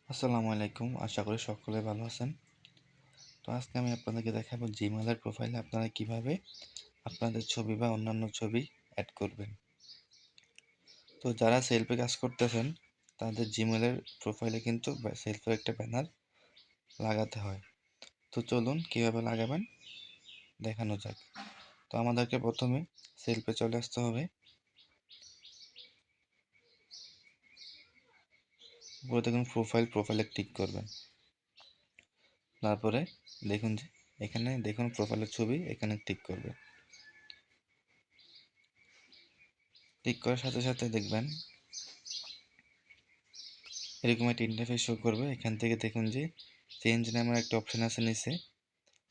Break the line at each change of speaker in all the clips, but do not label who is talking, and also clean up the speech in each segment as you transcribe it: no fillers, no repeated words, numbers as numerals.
আসসালামু আলাইকুম। আশা করি সকলে ভালো আছেন। তো আজকে আমি আপনাদেরকে দেখাবো জিমেইলের প্রোফাইলে আপনারা কিভাবে আপনাদের ছবি বা অন্যান্য ছবি অ্যাড করবেন। তো যারা সেলফে কাজ করতেছেন তাদের জিমেইলের প্রোফাইলে কিন্তু সেলফের একটা ব্যানার লাগাতে হয়। তো চলুন কিভাবে লাগাবেন দেখানো যাক। তো আমাদেরকে প্রথমে সেলফে চলে আসতে হবে। উপরে দেখুন প্রোফাইলে ক্লিক করবেন। তারপরে দেখুন যে এখানে দেখুন প্রোফাইলের ছবি, এখানে ক্লিক করবেন। ক্লিক করার সাথে সাথে দেখবেন এরকম একটা ইন্টারফেস শো করবে। এখান থেকে দেখুন যে চেঞ্জ নামের একটা অপশন আছে নিচে,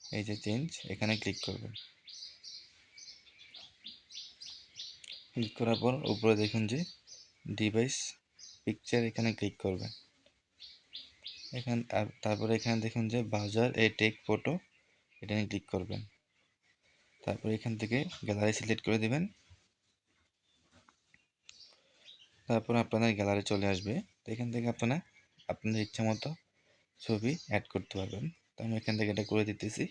এই যে চেঞ্জ, এখানে ক্লিক করবেন। ক্লিক করার পর উপরে দেখুন যে ডিভাইস পিকচার, এখানে ক্লিক করবেন। তারপরে এখানে দেখুন যে বাজার টেক ফটো, এটা নিয়ে ক্লিক করবেন। তারপর এখান থেকে গ্যালারি সিলেক্ট করে দিবেন। তারপর আপনাদের গ্যালারি চলে আসবে। তো এখান থেকে আপনারা আপনাদের ইচ্ছা মতো ছবি অ্যাড করতে পারবেন। তো আমি এখান থেকে এটা করে দিতেছি,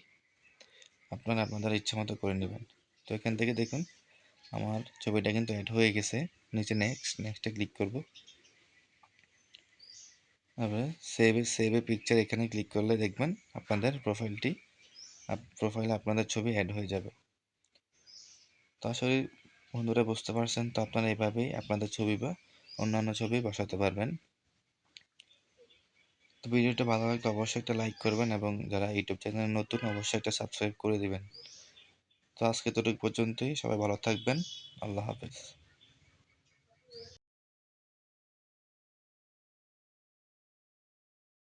আপনারা আপনাদের ইচ্ছা মতো করে নেবেন। তো এখান থেকে দেখুন আমার ছবিটা কিন্তু অ্যাড হয়ে গেছে। নিচে নেক্সটে ক্লিক করব। তারপরে সেভ এ পিকচার, এখানে ক্লিক করলে দেখবেন আপনাদের প্রোফাইলে আপনাদের ছবি অ্যাড হয়ে যাবে। তো আসলে বন্ধুরা বুঝতে পারছেন, তো আপনারা এভাবেই আপনাদের ছবি বা অন্যান্য ছবি বসাতে পারবেন। তো ভিডিওটা ভালো লাগলে অবশ্যই একটা লাইক করবেন এবং যারা ইউটিউব চ্যানেলে নতুন অবশ্যই একটা সাবস্ক্রাইব করে দিবেন। তো আজকে এতটুকু পর্যন্তই, সবাই ভালো থাকবেন। আল্লাহ হাফেজ।